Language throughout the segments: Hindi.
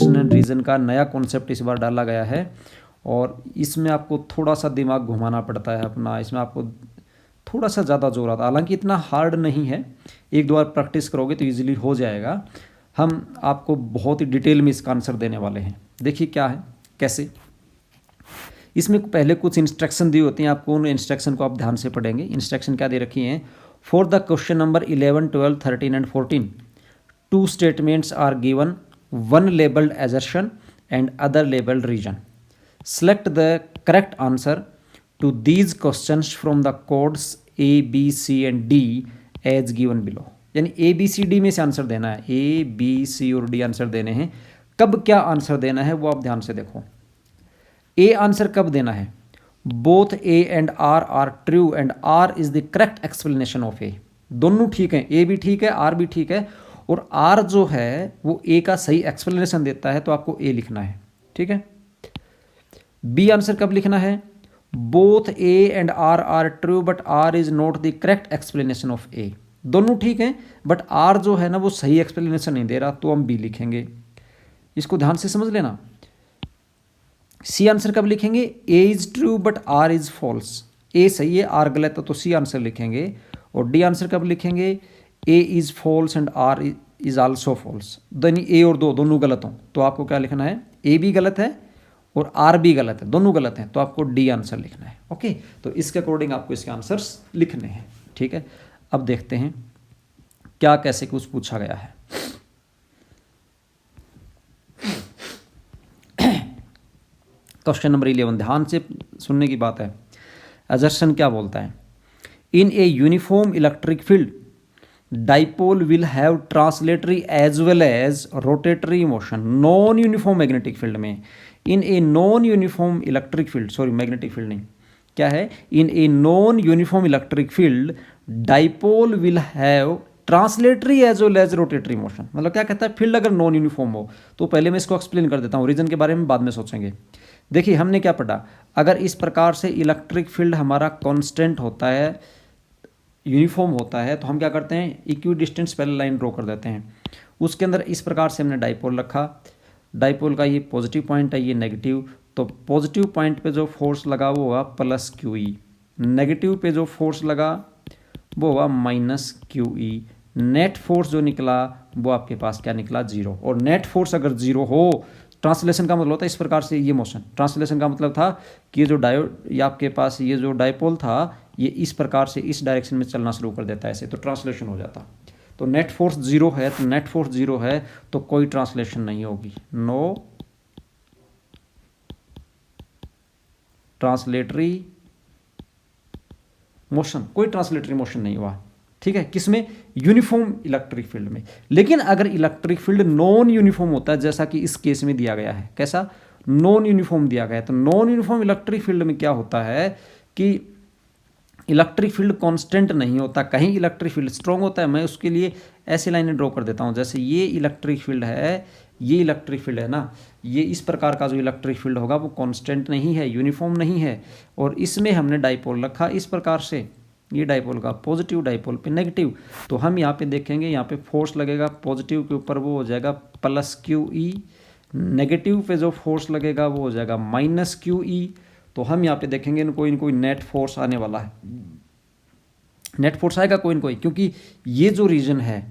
एजर्शन एंड रीजन का नया कॉन्सेप्ट इस बार डाला गया है और इसमें आपको थोड़ा सा दिमाग घुमाना पड़ता है अपना, इसमें आपको थोड़ा सा ज़्यादा जोर आता है। हालांकि इतना हार्ड नहीं है, एक दो बार प्रैक्टिस करोगे तो ईजिली हो जाएगा। हम आपको बहुत ही डिटेल में इसका आंसर देने वाले हैं। देखिए क्या है, कैसे। इसमें पहले कुछ इंस्ट्रक्शन दी होती हैं, आपको उन इंस्ट्रक्शन को आप ध्यान से पढ़ेंगे। इंस्ट्रक्शन क्या दे रखी हैं? फॉर द क्वेश्चन नंबर 11, 12, 13 एंड 14 2 statements are given, 1 labelled assertion and other labeled region. Select the correct answer to these questions from the codes A, B, C and D as given below. यानी A, B, C, D में से आंसर देना है। A, B, C और D आंसर देने हैं। कब क्या आंसर देना है वो आप ध्यान से देखो। A आंसर कब देना है? Both A and R are true and R is the correct explanation of A। दोनों ठीक हैं, A भी ठीक है, R भी ठीक है, और R जो है वो A का सही एक्सप्लेनेशन देता है, तो आपको A लिखना है। ठीक है। B आंसर कब लिखना है? Both A and R are true but R is not the correct explanation of A। दोनों ठीक हैं बट R जो है ना वो सही एक्सप्लेनेशन नहीं दे रहा, तो हम B लिखेंगे। इसको ध्यान से समझ लेना। सी आंसर कब लिखेंगे? A is true but R is false. A सही है, आर गलत है, तो सी आंसर लिखेंगे। और डी आंसर कब लिखेंगे? A is false and R is also false. यानी ए और दो दोनों गलत हों, तो आपको क्या लिखना है? ए भी गलत है और आर भी गलत है, दोनों गलत हैं, तो आपको डी आंसर लिखना है। ओके, तो इसके अकॉर्डिंग आपको इसके आंसर्स लिखने हैं। ठीक है, अब देखते हैं क्या कैसे कुछ पूछा गया है। क्वेश्चन नंबर 11, ध्यान से सुनने की बात है। असर्शन क्या बोलता है? In a uniform electric field dipole will have translatory as well as rotatory motion. Non uniform magnetic field में, in a non uniform electric field, sorry magnetic field नहीं, क्या है? In a non uniform electric field dipole will have translatory as well as rotatory motion. मतलब क्या कहता है? फील्ड अगर नॉन यूनिफॉर्म हो, तो पहले मैं इसको एक्सप्लेन कर देता हूँ, रीजन के बारे में बाद में सोचेंगे। देखिए हमने क्या पढ़ा, अगर इस प्रकार से इलेक्ट्रिक फील्ड हमारा कांस्टेंट होता है, यूनिफॉर्म होता है, तो हम क्या करते हैं? इक्वी डिस्टेंस पहले लाइन ड्रॉ कर देते हैं। उसके अंदर इस प्रकार से हमने डाइपोल रखा। डाइपोल का ये पॉजिटिव पॉइंट है, ये नेगेटिव, तो पॉजिटिव पॉइंट पे जो फोर्स लगा वो होगा प्लस क्यू ई, नेगेटिव पे जो फोर्स लगा वो होगा minus Q E. Net force जो निकला वो आपके पास क्या निकला? जीरो। और नेट फोर्स अगर जीरो हो, ट्रांसलेशन का मतलब होता है इस प्रकार से ये मोशन। ट्रांसलेशन का मतलब था कि ये जो ये आपके पास ये जो डाइपोल था, ये इस प्रकार से इस डायरेक्शन में चलना शुरू कर देता है ऐसे, तो ट्रांसलेशन हो जाता। तो नेट फोर्स जीरो है, तो नेट फोर्स जीरो है तो कोई ट्रांसलेशन नहीं होगी, नो ट्रांसलेटरी मोशन, कोई ट्रांसलेटरी मोशन नहीं हुआ। ठीक है, किसमें? यूनिफॉर्म इलेक्ट्रिक फील्ड में। लेकिन अगर इलेक्ट्रिक फील्ड नॉन यूनिफॉर्म होता है, जैसा कि इस केस में दिया गया है, कैसा? नॉन यूनिफॉर्म दिया गया है, तो नॉन यूनिफॉर्म इलेक्ट्रिक फील्ड में क्या होता है कि इलेक्ट्रिक फील्ड कांस्टेंट नहीं होता, कहीं इलेक्ट्रिक फील्ड स्ट्रॉन्ग होता है। मैं उसके लिए ऐसे लाइनें ड्रॉ कर देता हूँ, जैसे ये इलेक्ट्रिक फील्ड है, ये इलेक्ट्रिक फील्ड है ना, ये इस प्रकार का जो इलेक्ट्रिक फील्ड होगा वो कांस्टेंट नहीं है, यूनिफॉर्म नहीं है, और इसमें हमने डाइपोल रखा इस प्रकार से, ये डाइपोल का पॉजिटिव, डाइपोल पे नेगेटिव। तो हम यहाँ पे देखेंगे, यहाँ पे फोर्स लगेगा पॉजिटिव के ऊपर, वो हो जाएगा प्लस क्यू ई, नेगेटिव पे जो फोर्स लगेगा वो हो जाएगा माइनस क्यू ई। तो हम यहाँ पे देखेंगे इनको कोई नेट फोर्स आने वाला है, नेट फोर्स आएगा कोई न कोई, क्योंकि ये जो रीजन है,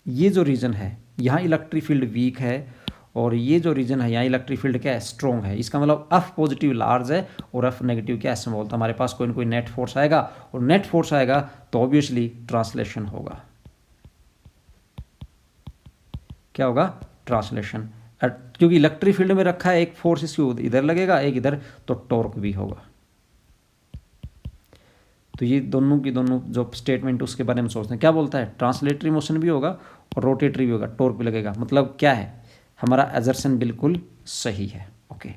ये जो रीजन है यहाँ इलेक्ट्रिक फील्ड वीक है, और ये जो रीजन है यहाँ इलेक्ट्रिक फील्ड क्या है? स्ट्रॉन्ग है। इसका मतलब एफ पॉजिटिव लार्ज है और एफ नेगेटिव क्या है? स्मॉल। तो हमारे पास कोई न कोई नेट फोर्स आएगा, और नेट फोर्स आएगा तो ऑब्वियसली ट्रांसलेशन होगा। क्या होगा? ट्रांसलेशन, क्योंकि इलेक्ट्रिक फील्ड में रखा है एक फोर्स, इसकी इधर लगेगा, एक इधर, तो टॉर्क भी होगा। तो ये दोनों की दोनों जो स्टेटमेंट उसके बारे में सोचते हैं, क्या बोलता है? ट्रांसलेटरी मोशन भी होगा और रोटेटरी भी होगा, टॉर्क भी लगेगा। मतलब क्या है? हमारा असर्शन बिल्कुल सही है। ओके,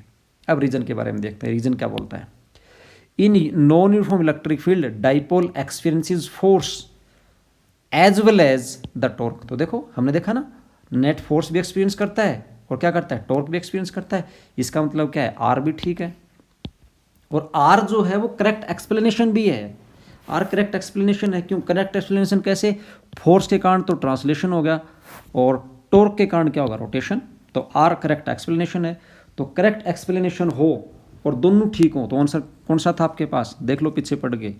अब रीजन के बारे में देखते हैं। रीजन क्या बोलता है? In non uniform electric field dipole experiences force as well as the torque. तो देखो हमने देखा ना, नेट फोर्स भी एक्सपीरियंस करता है और क्या करता है? टॉर्क भी एक्सपीरियंस करता है। इसका मतलब क्या है? आर भी ठीक है, और आर जो है वो करेक्ट एक्सप्लेनेशन भी है। आर करेक्ट एक्सप्लेनेशन है। क्यों करेक्ट एक्सप्लेनेशन? कैसे? फोर्स के कारण तो ट्रांसलेशन हो गया, और टॉर्क के कारण क्या होगा? रोटेशन। तो आर करेक्ट एक्सप्लेनेशन है। तो करेक्ट एक्सप्लेनेशन हो और दोनों ठीक हो तो आंसर कौन सा था आपके पास, देख लो पीछे पढ़ के,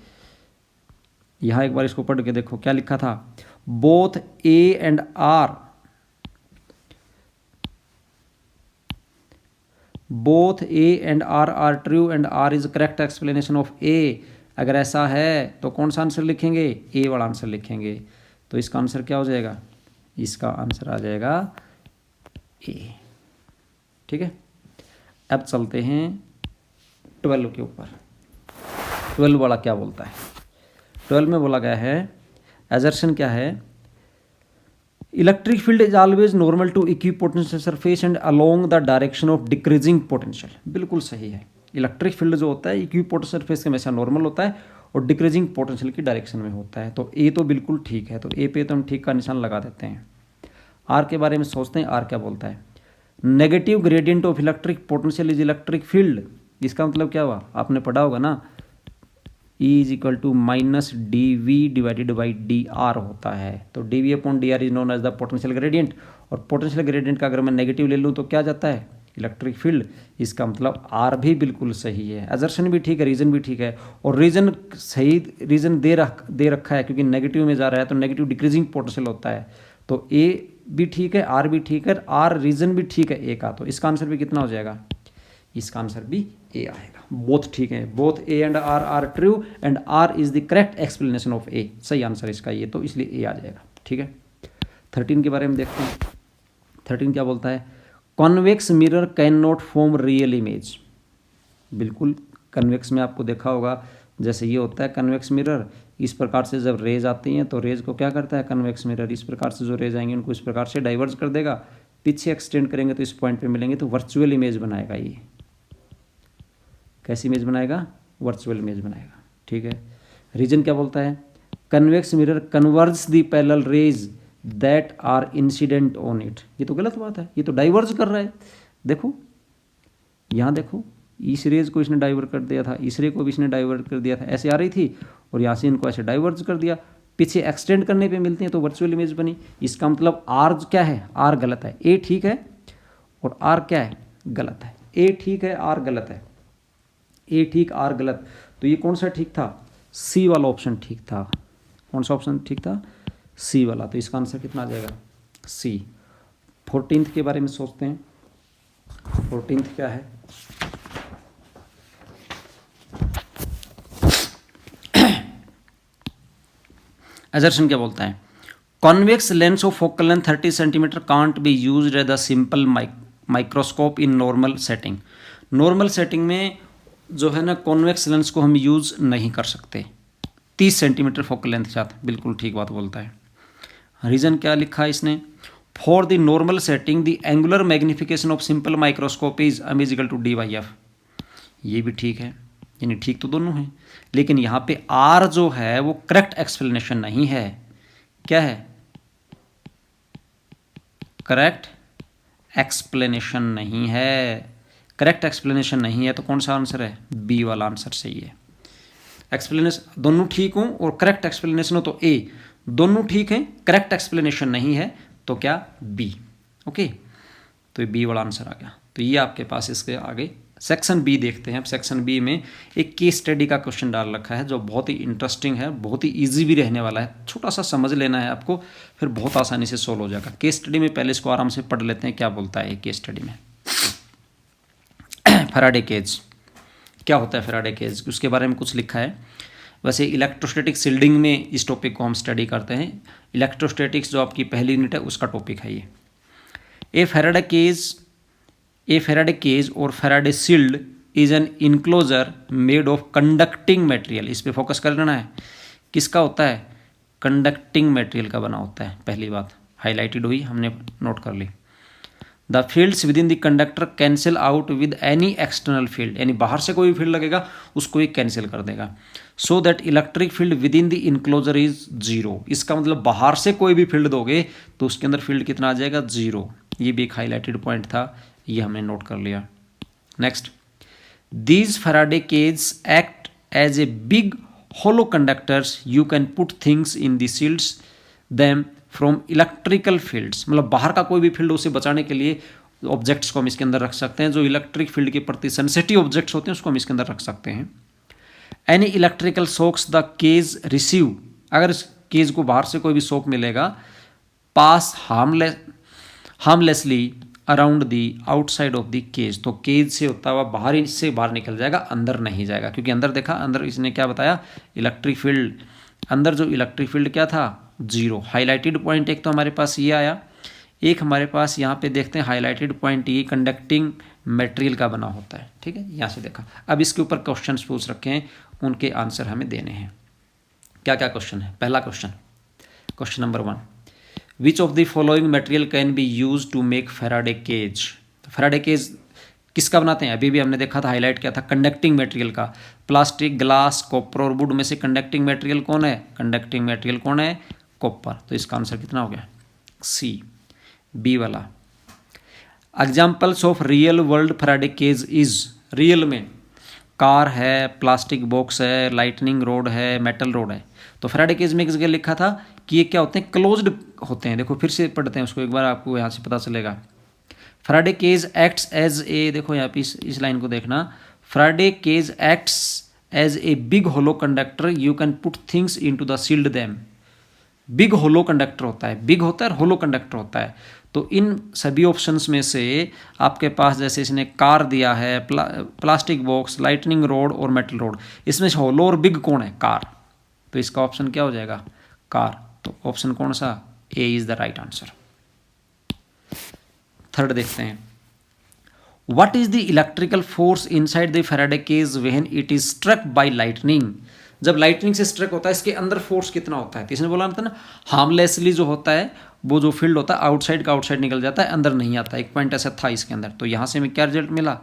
यहाँ एक बार इसको पढ़ के देखो क्या लिखा था, both A and R, both A and R are true and R is correct explanation of A. अगर ऐसा है तो कौन सा आंसर लिखेंगे, ए वाला आंसर लिखेंगे। तो इसका आंसर क्या हो जाएगा, इसका आंसर आ जाएगा ए। ठीक है, अब चलते हैं 12 के ऊपर। 12 वाला क्या बोलता है, 12 में बोला गया है एजर्शन क्या है, electric field is always normal to equipotential surface and along the direction of decreasing potential. बिल्कुल सही है, इलेक्ट्रिक फील्ड जो होता है इक्विपोटेंशियल सरफेस के हमेशा नॉर्मल होता है और डिक्रीजिंग पोटेंशियल की डायरेक्शन में होता है। तो ए तो बिल्कुल ठीक है, तो ए पे तो हम ठीक का निशान लगा देते हैं। आर के बारे में सोचते हैं, आर क्या बोलता है, negative gradient of electric potential is electric field. इसका मतलब क्या हुआ, आपने पढ़ा होगा ना, E is equal to minus d v divided by d r होता है। तो d v upon d r is known as the potential gradient, और पोटेंशियल ग्रेडियंट का अगर मैं नेगेटिव ले लूँ तो क्या जाता है, इलेक्ट्रिक फील्ड। इसका मतलब आर भी बिल्कुल सही है, एजर्शन भी ठीक है, रीजन भी ठीक है, और रीजन सही रीजन दे रखा है क्योंकि नेगेटिव में जा रहा है तो नेगेटिव डिक्रीजिंग पोटेंशियल होता है। तो ए भी ठीक है, आर भी ठीक है, आर रीजन भी ठीक है ए का। तो इसका आंसर भी कितना हो जाएगा, इसका आंसर भी ए आएगा। बोथ ठीक है, both A and R are true and R is the correct explanation of A. सही आंसर इसका ये, तो इसलिए ए आ जाएगा। ठीक है, 13 के बारे में देखते हैं। 13 क्या बोलता है, convex mirror can not form real image. बिल्कुल, कन्वेक्स में आपको देखा होगा जैसे ये होता है कन्वेक्स मिरर, इस प्रकार से जब रेज आती हैं तो रेज को क्या करता है कन्वेक्स मिरर, इस प्रकार से जो रेज आएंगे उनको इस प्रकार से डाइवर्ज कर देगा, पीछे एक्सटेंड करेंगे तो इस पॉइंट पे मिलेंगे, तो वर्चुअल इमेज बनाएगा। ये कैसी इमेज बनाएगा, वर्चुअल इमेज बनाएगा। ठीक है, रीजन क्या बोलता है, convex mirror converge the parallel rays that are incident on it. ये तो गलत बात है, ये तो डाइवर्ज कर रहा है। देखो यहाँ देखो, इस रेज को इसने डाइवर्ट कर दिया था, इस रे को भी इसने डाइवर्ट कर दिया था, ऐसे आ रही थी और यहाँ से इनको ऐसे डाइवर्ज कर दिया, पीछे एक्सटेंड करने पे मिलती हैं तो वर्चुअल इमेज बनी। इसका मतलब आर क्या है, आर गलत है, ए ठीक है और आर क्या है, गलत है। ए ठीक है, आर गलत है, ए ठीक आर गलत। तो ये कौन सा ठीक था, सी वाला ऑप्शन ठीक था। कौन सा ऑप्शन ठीक था, सी वाला। तो इसका आंसर कितना आ जाएगा, सी। 14th के बारे में सोचते हैं। 14th क्या है, एजर्शन क्या बोलता है, convex lens of focal length 30 centimetre can't be used as a simple microscope in normal setting. Normal setting में जो है ना कॉन्वेक्स लेंस को हम यूज़ नहीं कर सकते 30 सेंटीमीटर फोकल लेंथ के साथ। बिल्कुल ठीक बात बोलता है। रीज़न क्या लिखा है इसने, for the normal setting the angular magnification of simple microscope is m is equal to d by f. ये भी ठीक है, यानी ठीक तो दोनों हैं, लेकिन यहाँ पे आर जो है वो करेक्ट एक्सप्लेनेशन नहीं है। क्या है, करेक्ट एक्सप्लेनेशन नहीं है। करेक्ट एक्सप्लेनेशन नहीं है तो कौन सा आंसर है, बी वाला आंसर सही है। एक्सप्लेनेशन दोनों ठीक हो और करेक्ट एक्सप्लेनेशन हो तो ए, दोनों ठीक है करेक्ट एक्सप्लेनेशन नहीं है तो क्या, बी। ओके, तो ये बी वाला आंसर आ गया। तो ये आपके पास, इसके आगे सेक्शन बी देखते हैं। अब सेक्शन बी में एक केस स्टडी का क्वेश्चन डाल रखा है जो बहुत ही इंटरेस्टिंग है, बहुत ही इजी भी रहने वाला है। छोटा सा समझ लेना है आपको, फिर बहुत आसानी से सोल्व हो जाएगा। केस स्टडी में पहले इसको आराम से पढ़ लेते हैं क्या बोलता है केस स्टडी में। फैराडे केज क्या होता है, फैराडे केज उसके बारे में कुछ लिखा है। वैसे इलेक्ट्रोस्टैटिक शील्डिंग में इस टॉपिक को हम स्टडी करते हैं। इलेक्ट्रोस्टैटिक्स जो आपकी पहली यूनिट है उसका टॉपिक है ये। ए फैराडे केज और Faraday shield is an enclosure made of conducting material. इस पे फोकस कर लेना है। किसका होता है, कंडक्टिंग मटेरियल का बना होता है। पहली बात हाईलाइटेड हुई, हमने नोट कर ली। The fields within the conductor cancel out with any external field, यानी बाहर से कोई भी फील्ड लगेगा उसको ही कैंसिल कर देगा। So that electric field with in the enclosure is zero. इसका मतलब बाहर से कोई भी फील्ड दोगे तो उसके अंदर फील्ड कितना आ जाएगा, जीरो। ये भी एक हाईलाइटेड पॉइंट था, ये हमने नोट कर लिया। Next, these Faraday cage act as a big hollow conductors you can put things in the shields them from electrical fields। मतलब बाहर का कोई भी फील्ड उसे बचाने के लिए ऑब्जेक्ट्स को हम इसके अंदर रख सकते हैं, जो इलेक्ट्रिक फील्ड के प्रति सेंसिटिव ऑब्जेक्ट्स होते हैं उसको हम इसके अंदर रख सकते हैं। Any electrical shocks the cage receive, अगर इस केज को बाहर से कोई भी शॉक मिलेगा, pass harmlessly around the outside of the cage, तो केज से होता हुआ बाहर से बाहर निकल जाएगा, अंदर नहीं जाएगा, क्योंकि अंदर देखा, अंदर इसने क्या बताया, इलेक्ट्रिक फील्ड, अंदर जो इलेक्ट्रिक फील्ड क्या था, जीरो। हाईलाइटेड पॉइंट एक तो हमारे पास ये आया, एक हमारे पास यहाँ पे देखते हैं हाईलाइटेड पॉइंट ये कंडक्टिंग मटेरियल का बना होता है, ठीक है, यहाँ से देखा। अब इसके ऊपर क्वेश्चंस पूछ रखे हैं, उनके आंसर हमें देने हैं। क्या क्या क्वेश्चन है? पहला question, question number 1, which of the following material can be use to make Faraday cage. तो फैराडे केज किसका बनाते हैं? अभी भी हमने देखा था, हाईलाइट किया था, कंडक्टिंग मटेरियल का। प्लास्टिक, ग्लास, कॉपर और वुड में से कंडक्टिंग मटेरियल कौन है? कंडक्टिंग मटेरियल कौन है? कॉपर। तो इसका आंसर कितना हो गया? सी, बी वाला। Examples of real world Faraday cage is, real में कार है, प्लास्टिक बॉक्स है, लाइटनिंग रोड है, मेटल रोड है। तो फैराडे केज में एक जगह लिखा था कि ये क्या होते हैं? क्लोज्ड होते हैं। देखो फिर से पढ़ते हैं उसको एक बार, आपको यहाँ से पता चलेगा। Faraday cage acts as a, देखो यहाँ पे इस लाइन को देखना, Faraday cage acts as a big hollow conductor, you can put things into the sealed them. Big hollow conductor होता है, बिग होता है और होलो कंडक्टर होता है। तो इन सभी ऑप्शंस में से आपके पास, जैसे इसने कार दिया है, प्लास्टिक बॉक्स, लाइटनिंग रोड और मेटल रोड, इसमें से होलो और बिग कौन है? कार। तो इसका ऑप्शन क्या हो जाएगा? कार। तो ऑप्शन कौन सा? A is the right answer. Third देखते हैं, what is the electrical force inside the Faraday cage when it is struck by lightning. जब लाइटनिंग से स्ट्रक होता है, इसके अंदर फोर्स कितना होता है? तो इसने बोला था ना, हार्मलेसली जो होता है, वो जो फील्ड होता है आउटसाइड का आउटसाइड निकल जाता है, अंदर नहीं आता। एक पॉइंट ऐसा था इसके अंदर। तो यहाँ से हमें क्या रिजल्ट मिला?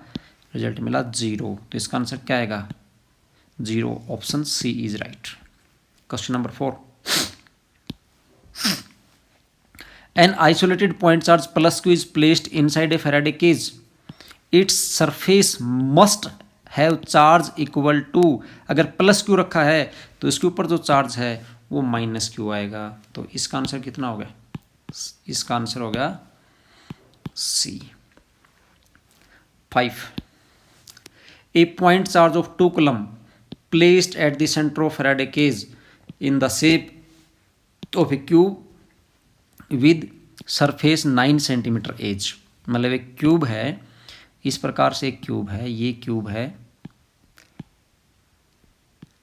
रिजल्ट मिला 0। तो इसका आंसर क्या आएगा? 0। Option C is right. Question number 4, an isolated point charge plus q is placed inside a Faraday cage, its surface must have charge equal to, अगर प्लस क्यू रखा है तो इसके ऊपर जो चार्ज है वो माइनस क्यू आएगा। तो इसका आंसर कितना हो गया? इसका आंसर हो गया C, 5। A point charge of 2 coulomb placed at the centre of Faraday cage in the shape of a cube with surface 9 centimetre edge. मतलब एक क्यूब है, इस प्रकार से एक क्यूब है, ये क्यूब है,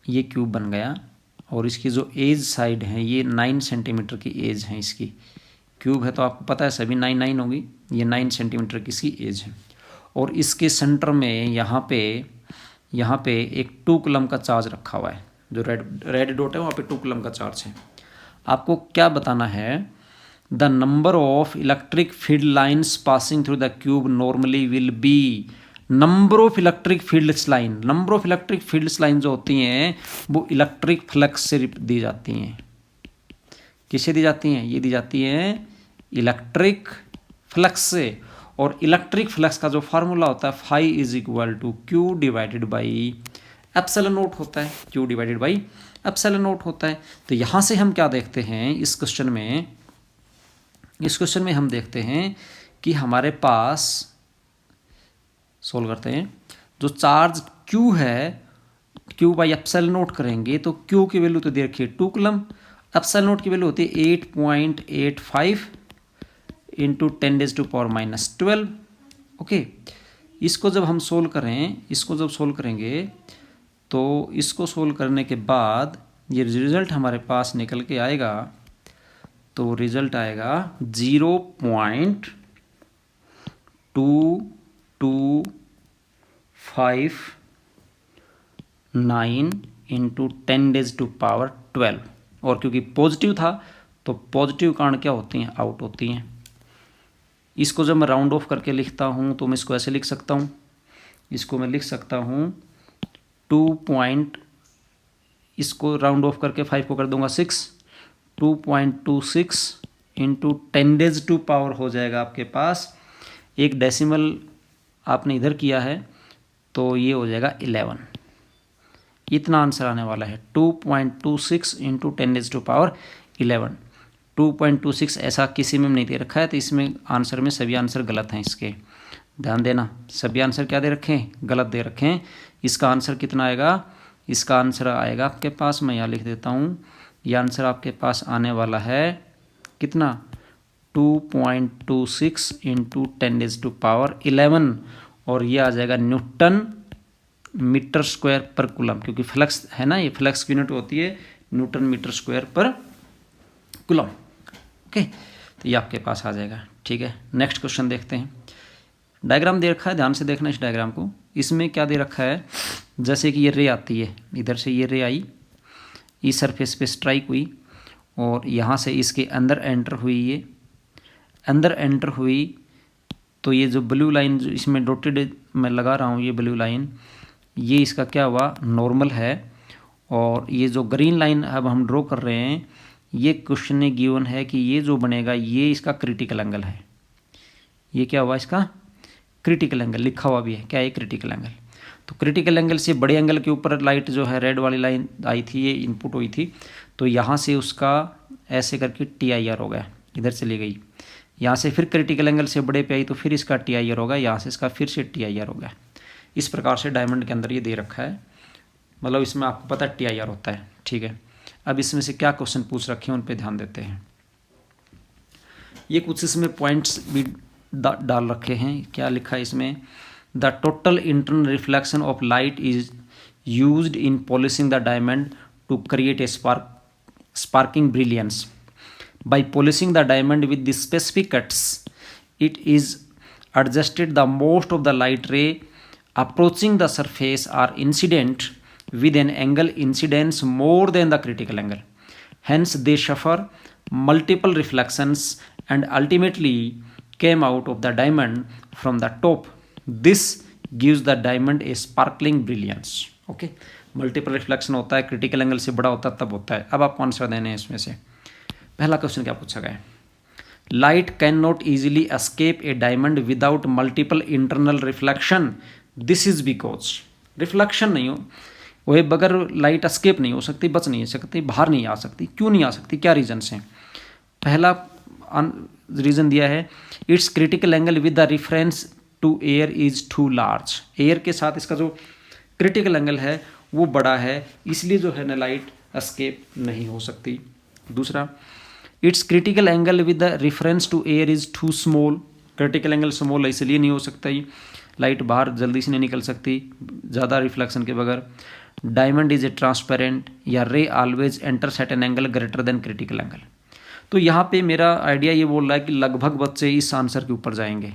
ये क्यूब बन गया, और इसकी जो एज साइड है ये 9 सेंटीमीटर की एज है। इसकी क्यूब है तो आपको पता है सभी 9 होगी, ये 9 सेंटीमीटर की इसकी एज है। और इसके सेंटर में यहाँ पे एक 2 कूलम का चार्ज रखा हुआ है, जो रेड डॉट है वहाँ पे 2 कूलम का चार्ज है। आपको क्या बताना है? The number of electric field lines passing through the cube normally will be, number of electric fields line, number of electric fields line जो होती हैं वो इलेक्ट्रिक फ्लक्स से दी जाती हैं। किससे दी जाती हैं? ये दी जाती हैं इलेक्ट्रिक फ्लक्स से। और इलेक्ट्रिक फ्लक्स का जो फार्मूला होता है phi is equal to q divided by epsilon nought होता है, q divided by epsilon nought होता है। तो यहाँ से हम क्या देखते हैं इस क्वेश्चन में हम देखते हैं कि हमारे पास, सोल्व करते हैं, जो चार्ज Q है, Q बाई एप्सिलॉन नॉट करेंगे तो Q की वैल्यू तो दे रखी है 2 कूलम, एप्सिलॉन नॉट की वैल्यू होती है 8.85 इंटू 10⁻⁻12। ओके, इसको जब हम सोल्व करेंगे तो इसको सोल्व करने के बाद ये रिजल्ट हमारे पास निकल के आएगा। तो रिजल्ट आएगा 0.2259 इंटू 10⁻12। और क्योंकि पॉजिटिव था तो पॉजिटिव कारण क्या होती हैं? आउट होती हैं। इसको जब मैं राउंड ऑफ करके लिखता हूँ तो मैं इसको ऐसे लिख सकता हूँ, इसको मैं लिख सकता हूँ 2. इसको राउंड ऑफ करके 5 को कर दूंगा 6, 2.26 इंटू 10⁻² हो जाएगा आपके पास। एक डेसिमल आपने इधर किया है तो ये हो जाएगा 11। इतना आंसर आने वाला है 2.26 इंटू 10⁻11। 2.26 ऐसा किसी में नहीं दे रखा है, तो इसमें आंसर में सभी आंसर गलत हैं इसके। ध्यान देना, सभी आंसर क्या दे रखे हैं, गलत दे रखे हैं। इसका आंसर कितना आएगा, इसका आंसर आएगा आपके पास, मैं यहाँ लिख देता हूँ, ये आंसर आपके पास आने वाला है कितना, 2.26 इंटू 10⁻11, और ये आ जाएगा न्यूटन मीटर स्क्वायर पर कूलम, क्योंकि फ्लक्स है ना, ये फ्लक्स की यूनिट होती है न्यूटन मीटर स्क्वायर पर कूलम। ओके, तो ये आपके पास आ जाएगा। ठीक है, नेक्स्ट क्वेश्चन देखते हैं। डायग्राम दे रखा है, ध्यान से देखना इस डायग्राम को। इसमें क्या दे रखा है, जैसे कि ये रे आती है, इधर से ये रे आई, इस सरफेस पे स्ट्राइक हुई और यहाँ से इसके अंदर एंटर हुई, ये अंदर एंटर हुई, तो ये जो ब्लू लाइन जो इसमें डॉटेड मैं लगा रहा हूँ, ये ब्लू लाइन, ये इसका क्या हुआ, नॉर्मल है। और ये जो ग्रीन लाइन अब हम ड्रॉ कर रहे हैं, ये क्वेश्चन में गिवन है कि ये जो बनेगा ये इसका क्रिटिकल एंगल है। ये क्या हुआ, इसका क्रिटिकल एंगल लिखा हुआ भी है, क्या है क्रिटिकल एंगल। तो क्रिटिकल एंगल से बड़े एंगल के ऊपर लाइट जो है रेड वाली लाइन आई थी, ये इनपुट हुई थी, तो यहाँ से उसका ऐसे करके TIR हो गया, इधर चली गई, यहाँ से फिर क्रिटिकल एंगल से बड़े पे आई तो फिर इसका TIR होगा, यहाँ से इसका फिर से TIR हो गया। इस प्रकार से डायमंड के अंदर ये दे रखा है, मतलब इसमें आपको पता है TIR होता है। ठीक है, अब इसमें से क्या क्वेश्चन पूछ रखे हैं उन पे ध्यान देते हैं। ये कुछ इसमें पॉइंट्स भी डाल रखे हैं, क्या लिखा है इसमें, the total internal reflection of light is used in polishing the diamond to create a sparking brilliance. By polishing the diamond with the specific cuts, it is adjusted the most of the light ray approaching the surface are incident with an angle incidence more than the critical angle. Hence, they suffer multiple reflections and ultimately came out of the diamond from the top. This gives the diamond a sparkling brilliance. Okay, multiple reflection होता है, क्रिटिकल एंगल से बड़ा होता है तब होता है। अब आपको आंसर देने हैं इसमें से। पहला क्वेश्चन क्या पूछा गया है, light can not easily escape A diamond without multiple internal reflection, this is because, reflection नहीं हो वह बगैर लाइट एस्केप नहीं हो सकती, बच नहीं सकती, बाहर नहीं आ सकती। क्यों नहीं आ सकती, क्या रीजन है। पहला रीजन दिया है, its critical angle with the reference to air is too large, air के साथ इसका जो क्रिटिकल एंगल है वो बड़ा है, इसलिए जो है ना लाइट एस्केप नहीं हो सकती। दूसरा, its critical angle with the reference to air is too small, critical angle small है इसलिए नहीं हो सकता, ही लाइट बाहर जल्दी से नहीं निकल सकती ज़्यादा रिफ्लेक्शन के बगैर। डायमंड इज ए ट्रांसपेरेंट, या ray always enters at an angle greater than critical angle. तो यहाँ पे मेरा आइडिया ये बोल रहा है कि लगभग बच्चे इस आंसर के ऊपर जाएंगे,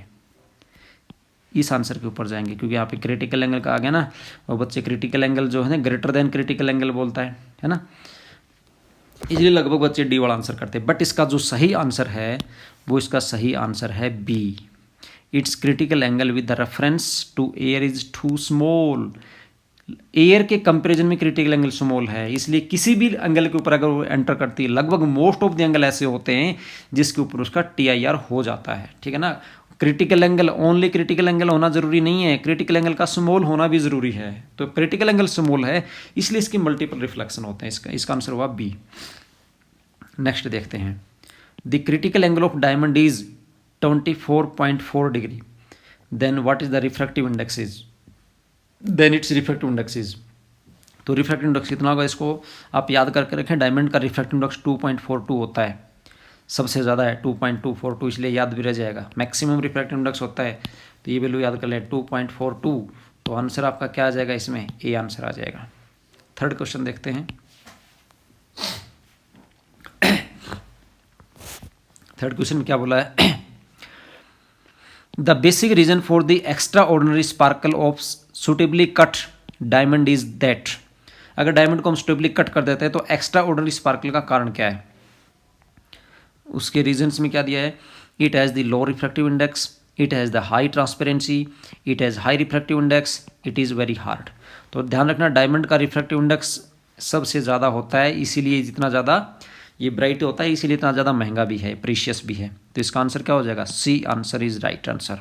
इस आंसर के ऊपर जाएंगे, क्योंकि यहाँ पे क्रिटिकल एंगल का आ गया ना, और बच्चे क्रिटिकल एंगल जो है ना ग्रेटर देन क्रिटिकल एंगल बोलता है ना, इसलिए लगभग बच्चे डी वाला आंसर करते हैं। बट इसका जो सही आंसर है वो इसका सही आंसर है B, its critical angle with the reference to air is too small. Air के कंपैरिजन में क्रिटिकल एंगल स्मॉल है, इसलिए किसी भी एंगल के ऊपर अगर वो एंटर करती है, लगभग मोस्ट ऑफ द एंगल ऐसे होते हैं जिसके ऊपर उसका TIR हो जाता है। ठीक है ना, critical angle only critical angle होना जरूरी नहीं है, क्रिटिकल एंगल का स्मॉल होना भी जरूरी है। तो क्रिटिकल एंगल स्मॉल है इसलिए इसकी मल्टीपल रिफ्लेक्शन होते हैं, इसका आंसर हुआ बी। नेक्स्ट देखते हैं, the critical angle of diamond is 24.4 degree, then what is the refractive index is, then its refractive index is. तो रिफ्रैक्टिव इंडेक्स कितना होगा, इसको आप याद करके रखें, डायमंड का रिफ्रैक्टिव इंडेक्स 2.42 होता है, सबसे ज़्यादा है 2.242, इसलिए याद भी रह जाएगा। मैक्सिमम रिफ्रैक्टिव इंडेक्स होता है, तो ये वैल्यू याद कर लें 2.42, तो आंसर आपका क्या आ जाएगा, इसमें ए आंसर आ जाएगा। थर्ड क्वेश्चन देखते हैं। थर्ड क्वेश्चन में क्या बोला है, the basic reason for the extraordinary sparkle of suitably cut diamond is that, अगर डायमंड को हम सुटेबली कट कर देते हैं तो एक्स्ट्रा ऑर्डिनरी स्पार्कल का कारण क्या है। उसके रीजन्स में क्या दिया है, it has the low refractive index, it has the high transparency, it has high refractive index, it is very hard. तो ध्यान रखना, डायमंड का रिफ्रैक्टिव इंडेक्स सबसे ज़्यादा होता है, इसीलिए जितना ज़्यादा ये ब्राइट होता है इसीलिए इतना ज़्यादा महंगा भी है, प्रीशियस भी है। तो इसका आंसर क्या हो जाएगा, C answer is right answer,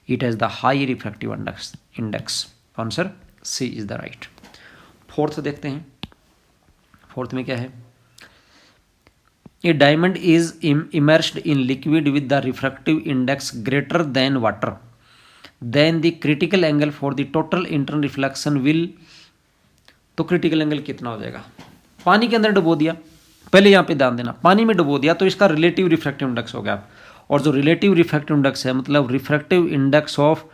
it has the high refractive index, answer C is the right. Fourth देखते हैं, फोर्थ में क्या है, a diamond is immersed in liquid with the refractive index greater than water, then the critical angle for the total internal reflection will, तो क्रिटिकल एंगल कितना हो जाएगा? पानी के अंदर डुबो दिया, पहले यहाँ पे ध्यान देना, पानी में डुबो दिया तो इसका रिलेटिव रिफ्रैक्टिव इंडेक्स हो गया। और जो रिलेटिव रिफ्रैक्टिव इंडेक्स है मतलब refractive index of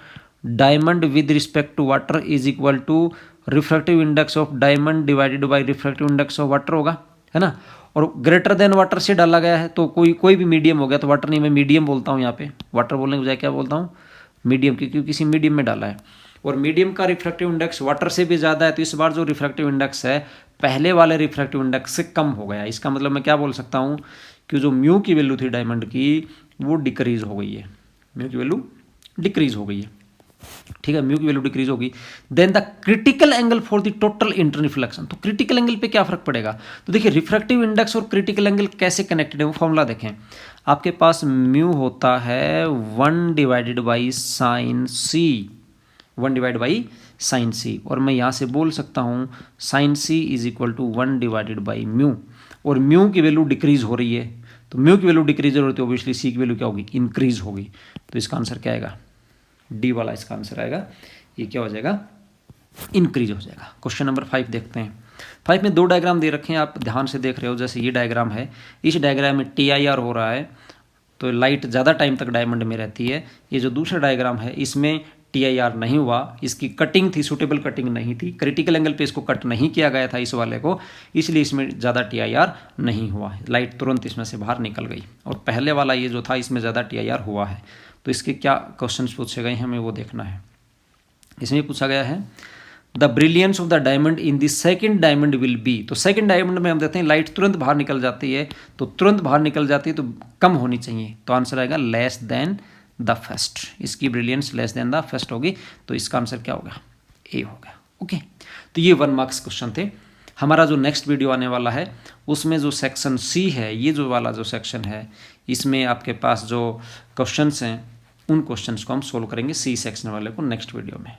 diamond with respect to water is equal to refractive index of diamond divided by refractive index of water होगा, है ना। और ग्रेटर देन वाटर से डाला गया है तो कोई भी मीडियम हो गया, तो वाटर नहीं, मैं मीडियम बोलता हूँ यहाँ पे, वाटर बोलने के बजाय क्या बोलता हूँ? मीडियम, क्योंकि किसी मीडियम में डाला है। और मीडियम का रिफ्रैक्टिव इंडेक्स वाटर से भी ज़्यादा है, तो इस बार जो रिफ्रैक्टिव इंडेक्स है पहले वाले रिफ्रैक्टिव इंडेक्स से कम हो गया। इसका मतलब मैं क्या बोल सकता हूँ कि जो म्यू की वैल्यू थी डायमंड की वो डिक्रीज हो गई है, म्यू की वैल्यू डिक्रीज हो गई है, ठीक है, म्यू की वैल्यू डिक्रीज होगी। Then the critical angle for the total internal reflection, तो क्रिटिकल एंगल पे क्या फर्क पड़ेगा? तो देखिए रिफ्रैक्टिव इंडेक्स और क्रिटिकल एंगल कैसे कनेक्टेड है वो फॉर्मूला देखें। आपके पास म्यू होता है 1 divided by sine C, 1 divide by sine C, और मैं यहाँ से बोल सकता हूँ sine C is equal to 1 divided by mu, और म्यू की वैल्यू डिक्रीज हो रही है, तो म्यू की वैल्यू डिक्रीज हो रही है तो ऑब्वियसली सी की वैल्यू क्या होगी? इंक्रीज होगी। तो इसका आंसर क्या आएगा? डी वाला इसका आंसर आएगा, ये क्या हो जाएगा? इंक्रीज हो जाएगा। क्वेश्चन नंबर 5 देखते हैं। 5 में 2 डायग्राम दे रखे हैं, आप ध्यान से देख रहे हो। जैसे ये डायग्राम है, इस डायग्राम में TIR हो रहा है तो लाइट ज़्यादा टाइम तक डायमंड में रहती है। ये जो दूसरा डायग्राम है इसमें TIR नहीं हुआ, इसकी कटिंग थी, सूटेबल कटिंग नहीं थी, क्रिटिकल एंगल पे इसको कट नहीं किया गया था इस वाले को, इसलिए इसमें ज़्यादा TIR नहीं हुआ, लाइट तुरंत इसमें से बाहर निकल गई। और पहले वाला ये जो था इसमें ज़्यादा TIR हुआ है। तो इसके क्या क्वेश्चन पूछे गए हैं हमें वो देखना है। इसमें पूछा गया है the brilliance of the diamond in the second diamond will be, तो सेकंड डायमंड में हम देते हैं लाइट तुरंत बाहर निकल जाती है, तो तुरंत बाहर निकल जाती है तो कम होनी चाहिए, तो आंसर आएगा लेस देन द फर्स्ट, इसकी brilliance less than the first होगी, तो इसका आंसर क्या होगा? ए होगा। ओके, तो ये 1 मार्क्स क्वेश्चन थे। हमारा जो नेक्स्ट वीडियो आने वाला है उसमें जो सेक्शन सी है, ये जो वाला जो सेक्शन है, इसमें आपके पास जो क्वेश्चंस हैं उन क्वेश्चंस को हम सोल्व करेंगे सी सेक्शन वाले को नेक्स्ट वीडियो में।